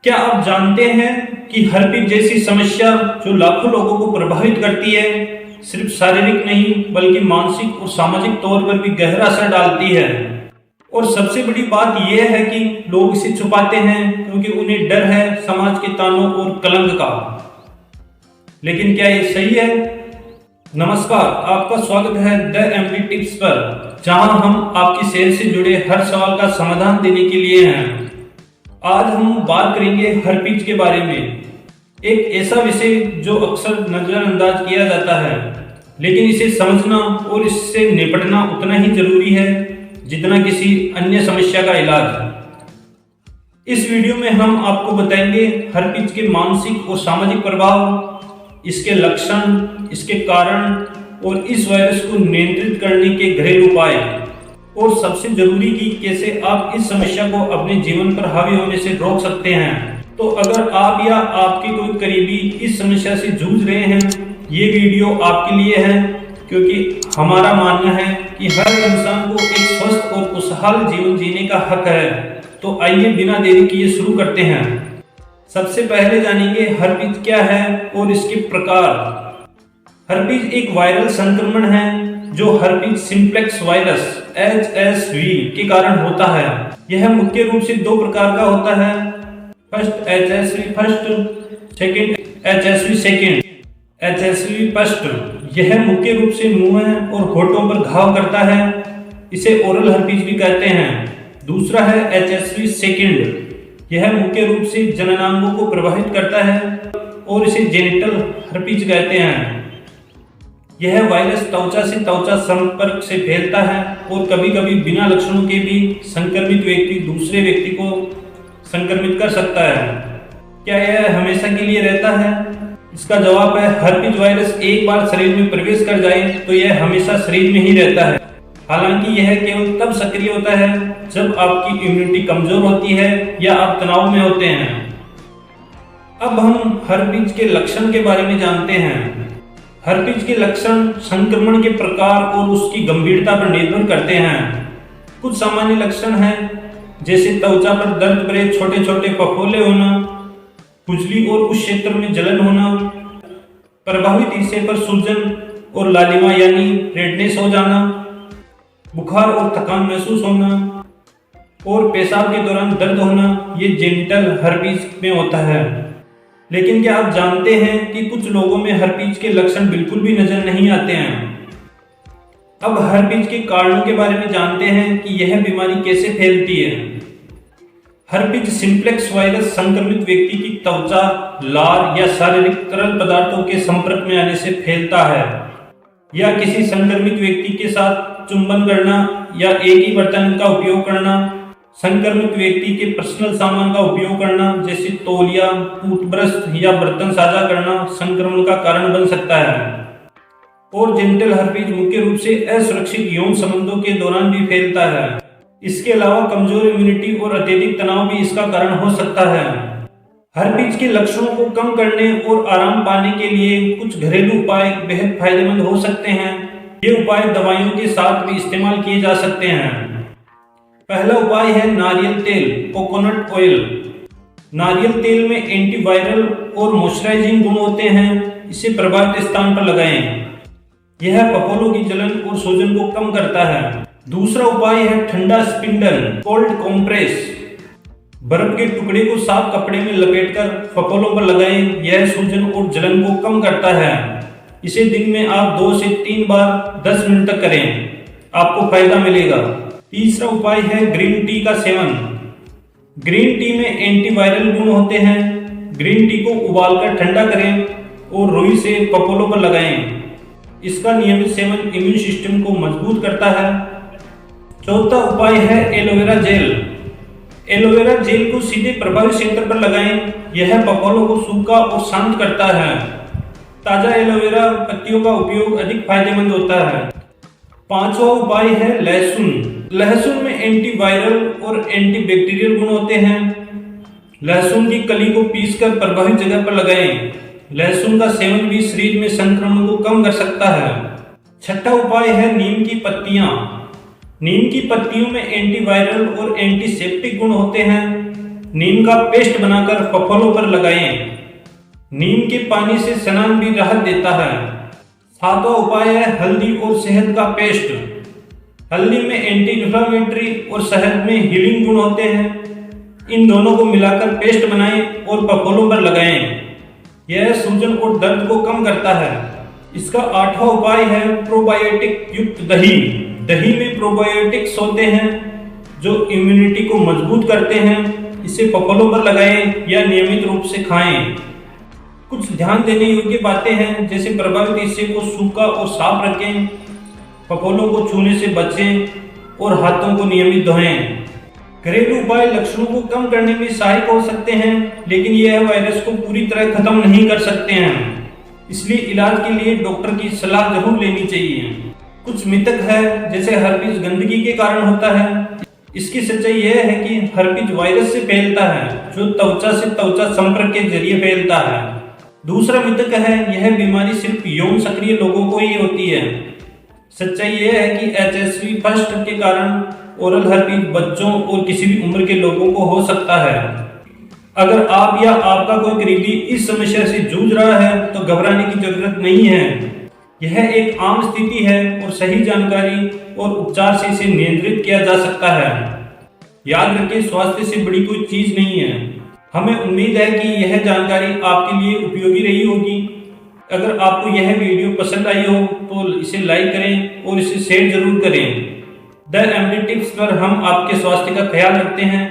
क्या आप जानते हैं कि हर्पीज जैसी समस्या जो लाखों लोगों को प्रभावित करती है, सिर्फ शारीरिक नहीं बल्कि मानसिक और सामाजिक तौर पर भी गहरा असर डालती है। और सबसे बड़ी बात यह है कि लोग इसे छुपाते हैं क्योंकि उन्हें डर है समाज के तानों और कलंक का। लेकिन क्या ये सही है? नमस्कार, आपका स्वागत है द एमडी टिप्स पर, जहां हम आपकी सेहत से जुड़े हर सवाल का समाधान देने के लिए हैं। आज हम बात करेंगे हर्पीज के बारे में, एक ऐसा विषय जो अक्सर नजरअंदाज किया जाता है, लेकिन इसे समझना और इससे निपटना उतना ही जरूरी है जितना किसी अन्य समस्या का इलाज। इस वीडियो में हम आपको बताएंगे हर्पीज के मानसिक और सामाजिक प्रभाव, इसके लक्षण, इसके कारण और इस वायरस को नियंत्रित करने के घरेलू उपाय, और सबसे जरूरी कि कैसे आप इस समस्या को अपने जीवन पर हावी होने से रोक सकते हैं। तो अगर आप या आपके कोई करीबी इस समस्या से जूझ रहे हैं, ये वीडियो आपके लिए है, क्योंकि हमारा मानना है कि हर इंसान को एक स्वस्थ और खुशहाल जीवन जीने का हक है। तो आइए बिना देरी किए शुरू करते हैं। सबसे पहले जानेंगे हर्पीज क्या है और इसके प्रकार। हर्पीज एक वायरल संक्रमण है जो हर्पीज सिंप्लेक्स वायरस HSV के कारण होता है। यह मुख्य रूप से दो प्रकार का होता है, first HSV first, second HSV second. HSV first यह मुख्य रूप से मुंह और होठों पर घाव करता है, इसे ओरल हर्पीज भी कहते हैं। दूसरा है HSV सेकंड, यह मुख्य रूप से जननांगों को प्रभावित करता है और इसे जेनिटल हर्पीज कहते हैं। यह वायरस त्वचा से त्वचा संपर्क से फैलता है और कभी कभी बिना लक्षणों के भी संक्रमित व्यक्ति दूसरे व्यक्ति को संक्रमित कर सकता है। क्या यह हमेशा के लिए रहता है? इसका जवाब है हर्पीज वायरस एक बार शरीर में प्रवेश कर जाए तो यह हमेशा शरीर में ही रहता है। हालांकि यह केवल तब सक्रिय होता है जब आपकी इम्यूनिटी कमजोर होती है या आप तनाव में होते हैं। अब हम हर्पीज के लक्षण के बारे में जानते हैं। हर्पीज के लक्षण संक्रमण के प्रकार और उसकी गंभीरता पर निर्भर करते हैं। कुछ सामान्य लक्षण हैं जैसे त्वचा पर दर्द भरे छोटे छोटे फफोले होना, खुजली और उस क्षेत्र में जलन होना, प्रभावित हिस्से पर सूजन और लालिमा यानी रेडनेस हो जाना, बुखार और थकान महसूस होना और पेशाब के दौरान दर्द होना, ये जेनिटल हर्पीज में होता है। लेकिन क्या आप जानते हैं कि कुछ लोगों में हर्पीज के लक्षण बिल्कुल भी नजर नहीं आते हैं। अब हर्पीज के कारणों के बारे में जानते हैं कि यह बीमारी कैसे फैलती है। हर्पीज सिंप्लेक्स वायरस संक्रमित व्यक्ति की त्वचा, लार या शारीरिक तरल पदार्थों के संपर्क में आने से फैलता है, या किसी संक्रमित व्यक्ति के साथ चुंबन करना या एक ही बर्तन का उपयोग करना, संक्रमित व्यक्ति के पर्सनल सामान का उपयोग करना जैसे तौलिया, टूथब्रश या बर्तन साझा करना संक्रमण का कारण बन सकता है। और जेनिटल हर्पीज मुख्य रूप से असुरक्षित यौन संबंधों के दौरान भी फैलता है। इसके अलावा कमजोर इम्यूनिटी और अत्यधिक तनाव भी इसका कारण हो सकता है। हर्पीज के लक्षणों को कम करने और आराम पाने के लिए कुछ घरेलू उपाय बेहद फायदेमंद हो सकते हैं। ये उपाय दवाइयों के साथ भी इस्तेमाल किए जा सकते हैं। पहला उपाय है नारियल तेल, कोकोनट ऑयल। नारियल तेल में एंटीवायरल और मॉइस्चराइजिंग गुण होते हैं, इसे प्रभावित स्थान पर लगाएं। यह फफोलों की जलन और सूजन को कम करता है। दूसरा उपाय है ठंडा स्पिंडल, कोल्ड कॉम्प्रेस। बर्फ के टुकड़े को साफ कपड़े में लपेटकर फफोलों पर लगाएं, यह सूजन और जलन को कम करता है। इसे दिन में आप 2 से 3 बार 10 मिनट तक करें, आपको फायदा मिलेगा। तीसरा उपाय है ग्रीन टी का सेवन। ग्रीन टी में एंटीवायरल गुण होते हैं। ग्रीन टी को उबालकर ठंडा करें और रुई से फफोलों पर लगाएं। इसका नियमित सेवन इम्यून सिस्टम को मजबूत करता है। चौथा उपाय है एलोवेरा जेल। एलोवेरा जेल को सीधे प्रभावित क्षेत्र पर लगाएं, यह फफोलों को सूखा और शांत करता है। ताजा एलोवेरा पत्तियों का उपयोग अधिक फायदेमंद होता है। पांचवा उपाय है लहसुन। लहसुन में एंटीवायरल और एंटीबैक्टीरियल गुण होते हैं। लहसुन की कली को पीसकर प्रभावित जगह पर लगाएं। लहसुन का सेवन भी शरीर में संक्रमण को कम कर सकता है। छठा उपाय है नीम की पत्तियां। नीम की पत्तियों में एंटीवायरल और एंटीसेप्टिक गुण होते हैं। नीम का पेस्ट बनाकर फफोलों पर लगाएं। नीम के पानी से स्नान भी राहत देता है। सातवां उपाय है हल्दी और शहद का पेस्ट। हल्दी में एंटी इन्फ्लेमेटरी और शहद में हीलिंग गुण होते हैं। इन दोनों को मिलाकर पेस्ट बनाएं और फफोलों पर लगाएं। यह सूजन और दर्द को कम करता है। इसका आठवां उपाय है प्रोबायोटिक युक्त दही। दही में प्रोबायोटिक्स होते हैं जो इम्यूनिटी को मजबूत करते हैं। इसे फफोलों पर लगाएं या नियमित रूप से खाएं। कुछ ध्यान देने योग्य बातें हैं, जैसे प्रभावित हिस्से को सूखा और साफ रखें, फफोलों को छूने से बचें और हाथों को नियमित धोएं। घरेलू उपाय लक्षणों को कम करने में सहायक हो सकते हैं, लेकिन यह वायरस को पूरी तरह खत्म नहीं कर सकते हैं। इसलिए इलाज के लिए डॉक्टर की सलाह जरूर लेनी चाहिए। कुछ मिथक है, जैसे हर्पीज गंदगी के कारण होता है। इसकी सच्चाई यह है कि हर्पीज वायरस से फैलता है, जो त्वचा से त्वचा संपर्क के जरिए फैलता है। दूसरा मिथक है यह बीमारी सिर्फ यौन सक्रिय लोगों को ही होती है। सच्चाई यह है कि HSV फर्स्ट के कारण ओरल हर्पीज बच्चों और किसी भी उम्र के लोगों को हो सकता है। अगर आप या आपका कोई करीबी इस समस्या से जूझ रहा है तो घबराने की जरूरत नहीं है। यह एक आम स्थिति है और सही जानकारी और उपचार से इसे नियंत्रित किया जा सकता है। याद रखें, स्वास्थ्य से बड़ी कोई चीज नहीं है। हमें उम्मीद है कि यह जानकारी आपके लिए उपयोगी रही होगी। अगर आपको यह वीडियो पसंद आई हो तो इसे लाइक करें और इसे शेयर जरूर करें। द एमडी टिप्स पर हम आपके स्वास्थ्य का ख्याल रखते हैं।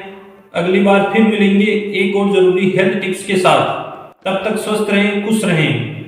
अगली बार फिर मिलेंगे एक और जरूरी हेल्थ टिप्स के साथ। तब तक स्वस्थ रहें, खुश रहें।